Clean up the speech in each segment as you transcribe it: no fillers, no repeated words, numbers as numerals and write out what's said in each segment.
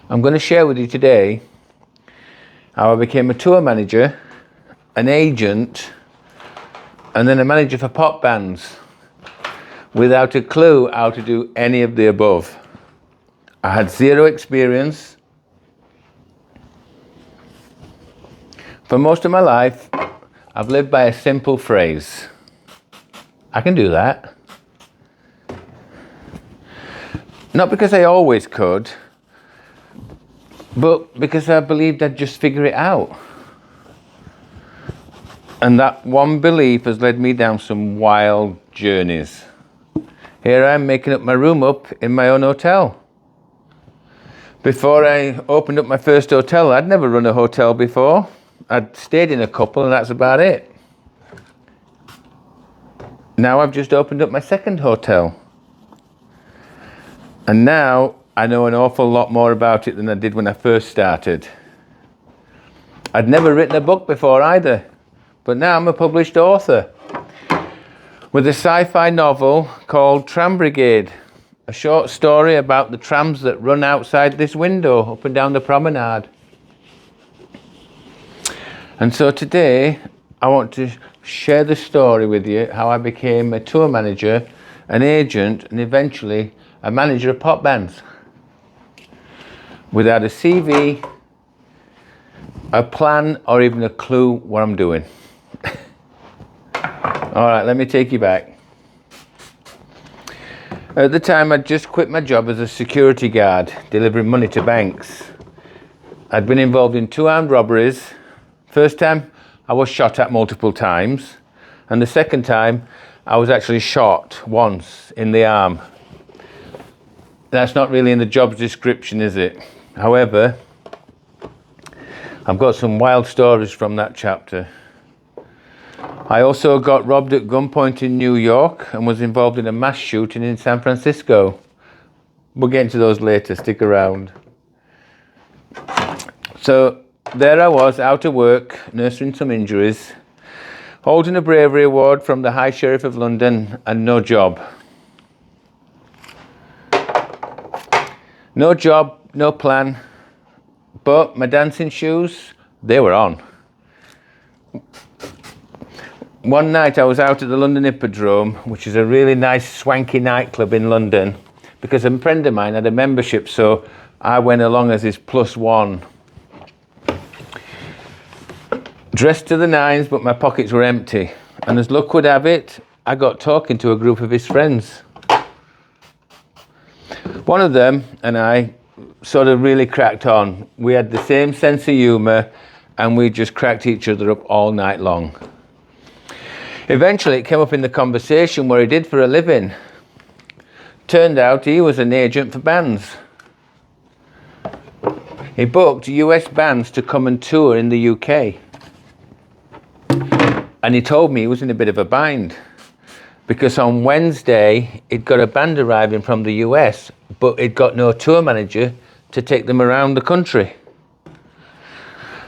I'm going to share with you today how I became a tour manager, an agent, and then a manager for pop bands without a clue how to do any of the above. I had zero experience. For most of my life, I've lived by a simple phrase. I can do that. Not because I always could, but because I believed I'd just figure it out. And that one belief has led me down some wild journeys. Here I am making up my room up in my own hotel. Before I opened up my first hotel, I'd never run a hotel before. I'd stayed in a couple and that's about it. Now I've just opened up my second hotel. And now I know an awful lot more about it than I did when I first started. I'd never written a book before either, but now I'm a published author with a sci-fi novel called Tram Brigade, a short story about the trams that run outside this window up and down the promenade. And so today I want to share the story with you, how I became a tour manager, an agent, and eventually a manager of pop bands. Without a CV, a plan, or even a clue what I'm doing. All right, let me take you back. At the time, I'd just quit my job as a security guard, delivering money to banks. I'd been involved in 2 armed robberies. First time, I was shot at multiple times. And the second time, I was actually shot once in the arm. That's not really in the job description, is it? However, I've got some wild stories from that chapter. I also got robbed at gunpoint in New York and was involved in a mass shooting in San Francisco. We'll get into those later, stick around. So there I was, out of work, nursing some injuries, holding a bravery award from the High Sheriff of London, and no job. No job, no plan, but my dancing shoes, they were on. One night I was out at the London Hippodrome, which is a really nice swanky nightclub in London, because a friend of mine had a membership, so I went along as his +1. Dressed to the nines, but my pockets were empty. And as luck would have it, I got talking to a group of his friends. One of them and I sort of really cracked on. We had the same sense of humour and we just cracked each other up all night long. Eventually it came up in the conversation what he did for a living. Turned out he was an agent for bands. He booked US bands to come and tour in the UK. And he told me he was in a bit of a bind because on Wednesday he'd got a band arriving from the US, but he'd got no tour manager to take them around the country.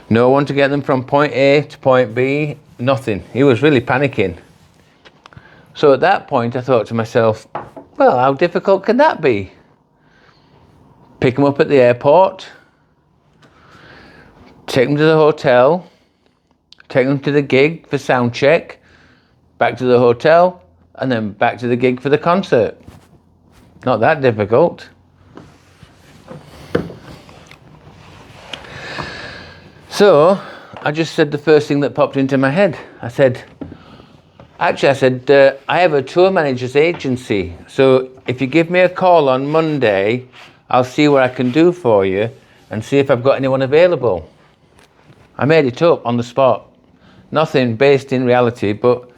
No one to get them from point A to point B, nothing. He was really panicking. So at that point I thought to myself, well, how difficult can that be? Pick them up at the airport, take them to the hotel, take them to the gig for sound check, back to the hotel, and then back to the gig for the concert. Not that difficult. So I just said the first thing that popped into my head. I said, I have a tour manager's agency. So if you give me a call on Monday, I'll see what I can do for you and see if I've got anyone available. I made it up on the spot. Nothing based in reality, but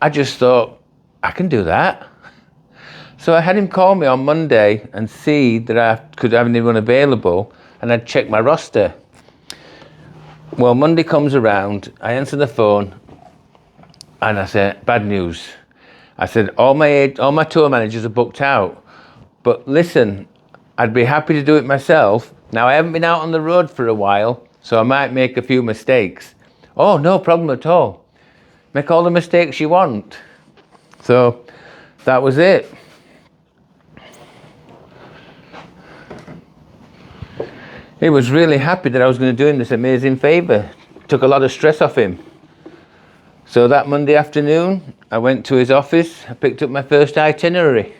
I just thought, I can do that. So I had him call me on Monday and see that I could have anyone available, and I'd check my roster. Well, Monday comes around, I answer the phone, and I said, bad news. I said, all my tour managers are booked out, but listen, I'd be happy to do it myself. Now, I haven't been out on the road for a while, so I might make a few mistakes. Oh, no problem at all. Make all the mistakes you want. So that was it. He was really happy that I was going to do him this amazing favour. Took a lot of stress off him. So that Monday afternoon, I went to his office. I picked up my first itinerary.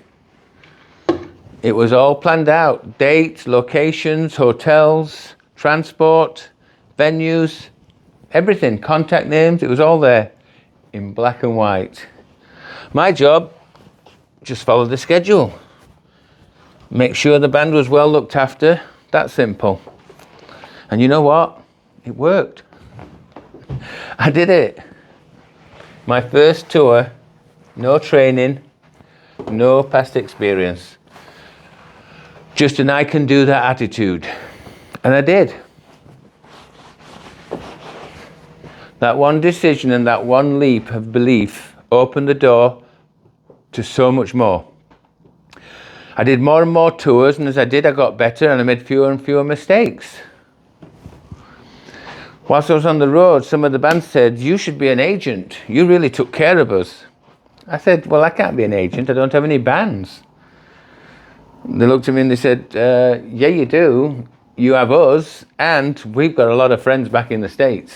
It was all planned out. Dates, locations, hotels, transport, venues, everything. Contact names, it was all there in black and white. My job, just follow the schedule. Make sure the band was well looked after. That simple. And you know what? It worked. I did it. My first tour, no training, no past experience. Just an I can do that attitude. And I did. That one decision and that one leap of belief opened the door to so much more. I did more and more tours, and as I did, I got better and I made fewer and fewer mistakes. Whilst I was on the road, some of the band said, "You should be an agent. You really took care of us." I said, "Well, I can't be an agent. I don't have any bands." They looked at me and they said, "Yeah, you do. You have us, and we've got a lot of friends back in the States."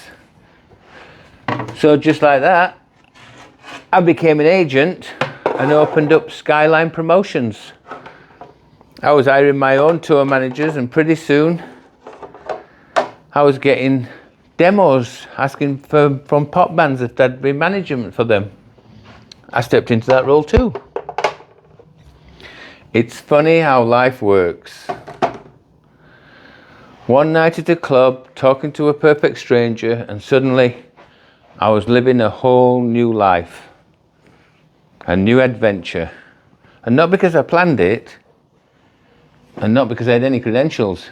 So just like that, I became an agent and opened up Skyline Promotions. I was hiring my own tour managers, and pretty soon I was getting demos asking from pop bands if there'd be management for them. I stepped into that role too. It's funny how life works. One night at a club, talking to a perfect stranger, and suddenly I was living a whole new life, a new adventure. And not because I planned it, and not because I had any credentials,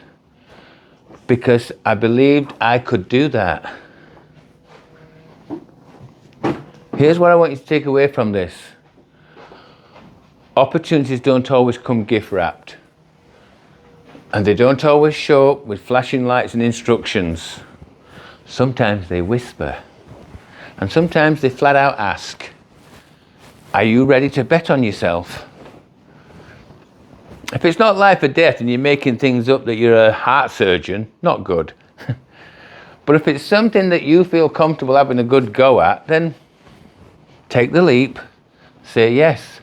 because I believed I could do that. Here's what I want you to take away from this. Opportunities don't always come gift wrapped. And they don't always show up with flashing lights and instructions. Sometimes they whisper. And sometimes they flat out ask, "Are you ready to bet on yourself?" If it's not life or death and you're making things up that you're a heart surgeon, not good. But if it's something that you feel comfortable having a good go at, then take the leap, say yes,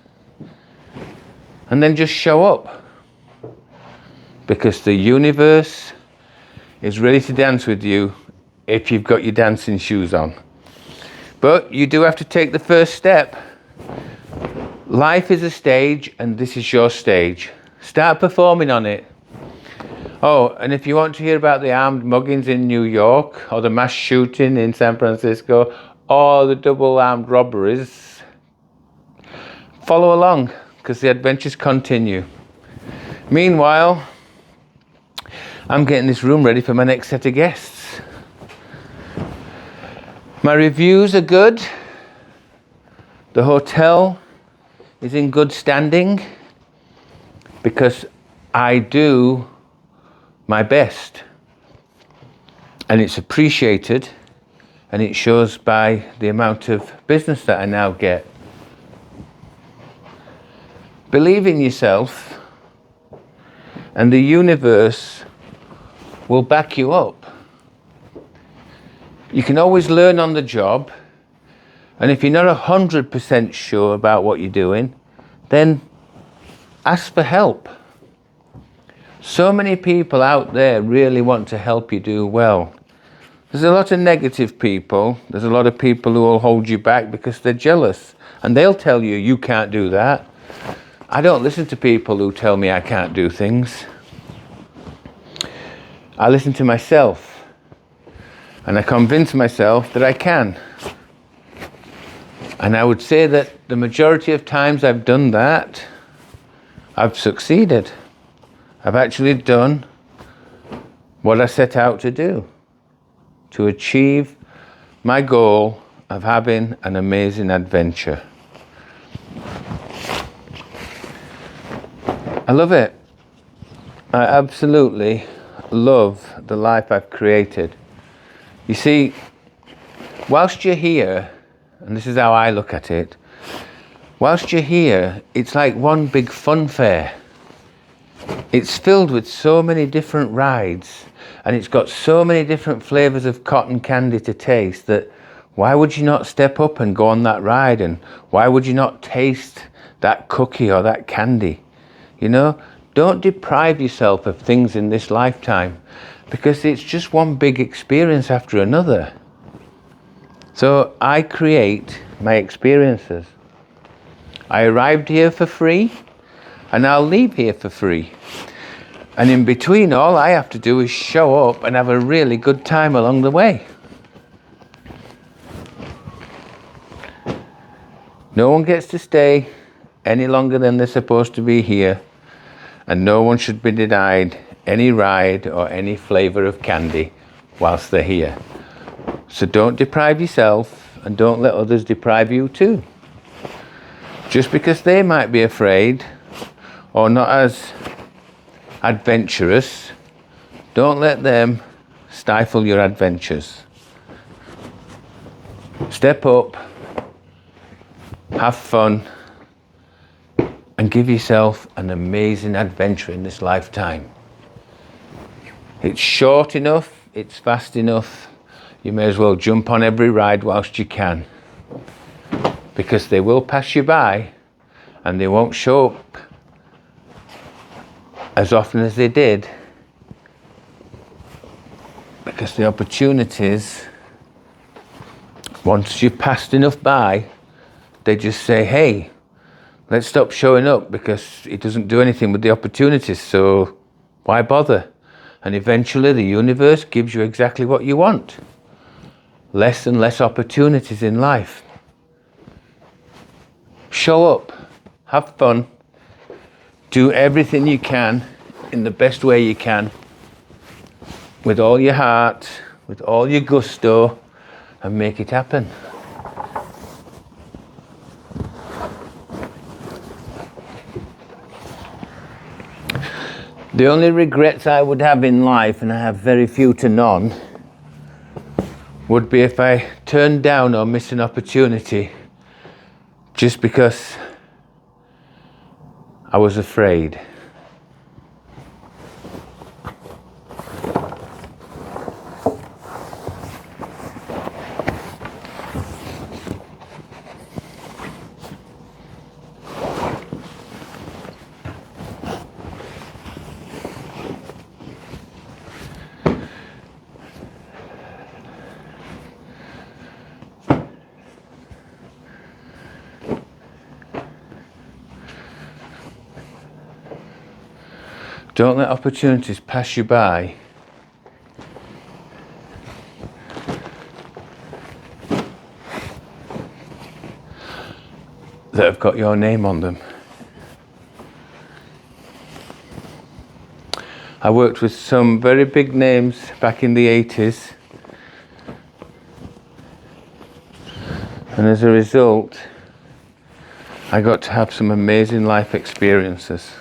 and then just show up. Because the universe is ready to dance with you if you've got your dancing shoes on. But you do have to take the first step. Life is a stage, and this is your stage. Start performing on it. Oh, and if you want to hear about the armed muggings in New York, or the mass shooting in San Francisco, or the double armed robberies, follow along, because the adventures continue. Meanwhile, I'm getting this room ready for my next set of guests. My reviews are good. The hotel is in good standing because I do my best, and it's appreciated, and it shows by the amount of business that I now get. Believe in yourself, and the universe will back you up. You can always learn on the job, and if you're not 100% sure about what you're doing, then ask for help. So many people out there really want to help you do well. There's a lot of negative people. There's a lot of people who will hold you back because they're jealous, and they'll tell you, "You can't do that." I don't listen to people who tell me I can't do things. I listen to myself, and I convince myself that I can. And I would say that the majority of times I've done that, I've succeeded. I've actually done what I set out to do, to achieve my goal of having an amazing adventure. I love it. I absolutely love the life I've created. You see, whilst you're here, and this is how I look at it, whilst you're here, it's like one big fun fair. It's filled with so many different rides, and it's got so many different flavors of cotton candy to taste that why would you not step up and go on that ride? And why would you not taste that cookie or that candy? You know, don't deprive yourself of things in this lifetime, because it's just one big experience after another. So I create my experiences. I arrived here for free, and I'll leave here for free. And in between, all I have to do is show up and have a really good time along the way. No one gets to stay any longer than they're supposed to be here, and no one should be denied any ride or any flavour of candy whilst they're here. So don't deprive yourself, and don't let others deprive you too. Just because they might be afraid or not as adventurous, don't let them stifle your adventures. Step up, have fun, and give yourself an amazing adventure in this lifetime. It's short enough, it's fast enough, you may as well jump on every ride whilst you can, because they will pass you by and they won't show up as often as they did, because the opportunities, once you've passed enough by, they just say, hey, let's stop showing up because it doesn't do anything with the opportunities, so why bother? And eventually the universe gives you exactly what you want. Less and less opportunities in life. Show up, have fun, do everything you can in the best way you can, with all your heart, with all your gusto, and make it happen. The only regrets I would have in life, and I have very few to none, would be if I turned down or missed an opportunity just because I was afraid. Don't let opportunities pass you by that have got your name on them. I worked with some very big names back in the 80s, and as a result, I got to have some amazing life experiences.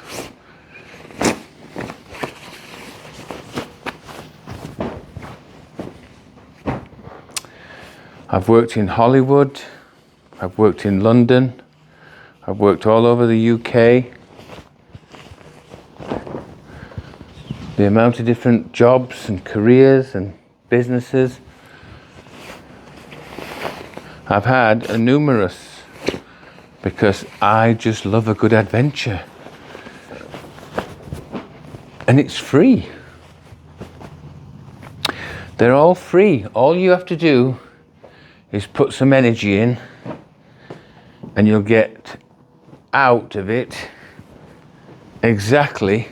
I've worked in Hollywood, I've worked in London, I've worked all over the UK. The amount of different jobs and careers and businesses I've had are numerous, because I just love a good adventure. And it's free. They're all free. All you have to do is put some energy in, and you'll get out of it exactly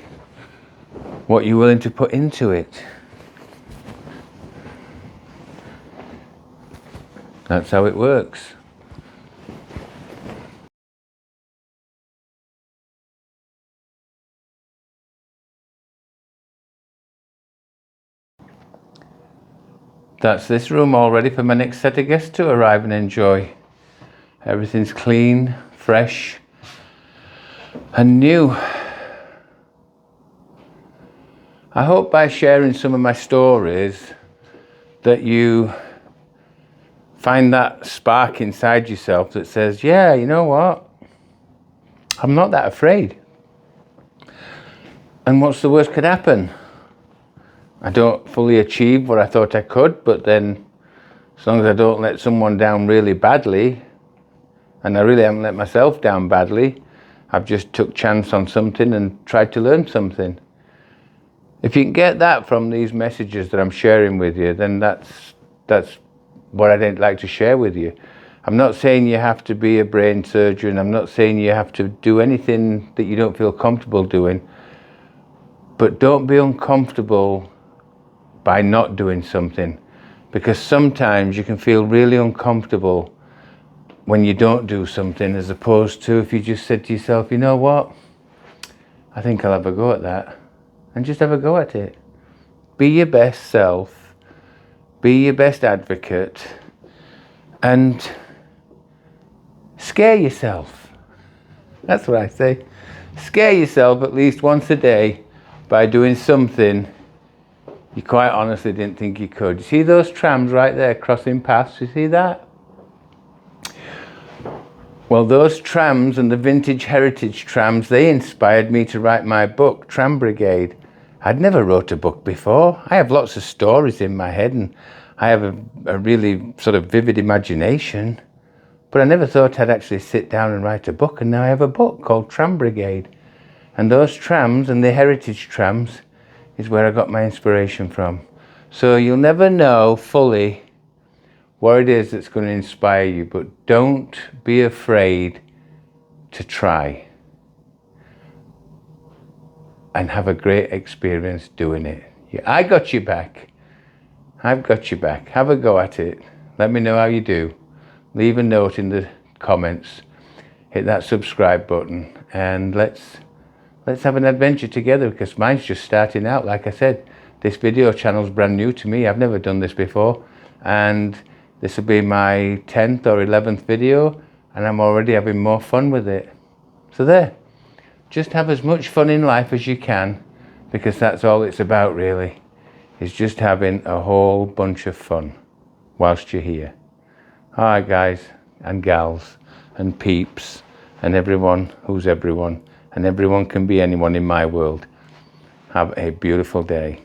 what you're willing to put into it. That's how it works. That's this room all ready for my next set of guests to arrive and enjoy. Everything's clean, fresh, and new. I hope by sharing some of my stories that you find that spark inside yourself that says, yeah, you know what? I'm not that afraid. And what's the worst could happen? I don't fully achieve what I thought I could, but then as long as I don't let someone down really badly, and I really haven't let myself down badly, I've just took chance on something and tried to learn something. If you can get that from these messages that I'm sharing with you, then that's what I'd like to share with you. I'm not saying you have to be a brain surgeon. I'm not saying you have to do anything that you don't feel comfortable doing. But don't be uncomfortable by not doing something, because sometimes you can feel really uncomfortable when you don't do something, as opposed to if you just said to yourself, you know what, I think I'll have a go at that, and just have a go at it. Be your best self, be your best advocate, and scare yourself. That's what I say. Scare yourself at least once a day by doing something you quite honestly didn't think you could. You see those trams right there crossing paths? You see that? Well, those trams and the vintage heritage trams, they inspired me to write my book, Tram Brigade. I'd never wrote a book before. I have lots of stories in my head and I have a really sort of vivid imagination, but I never thought I'd actually sit down and write a book, and now I have a book called Tram Brigade. And those trams and the heritage trams is where I got my inspiration from. So you'll never know fully what it is that's going to inspire you, but don't be afraid to try and have a great experience doing it. Yeah, I got you back. I've got you back. Have a go at it. Let me know how you do. Leave a note in the comments. Hit that subscribe button and let's have an adventure together, because mine's just starting out. Like I said, this video channel's brand new to me. I've never done this before, and this will be my 10th or 11th video, and I'm already having more fun with it. So there, just have as much fun in life as you can, because that's all it's about really, is just having a whole bunch of fun whilst you're here. All right, guys and gals and peeps and everyone who's everyone, and everyone can be anyone in my world. Have a beautiful day.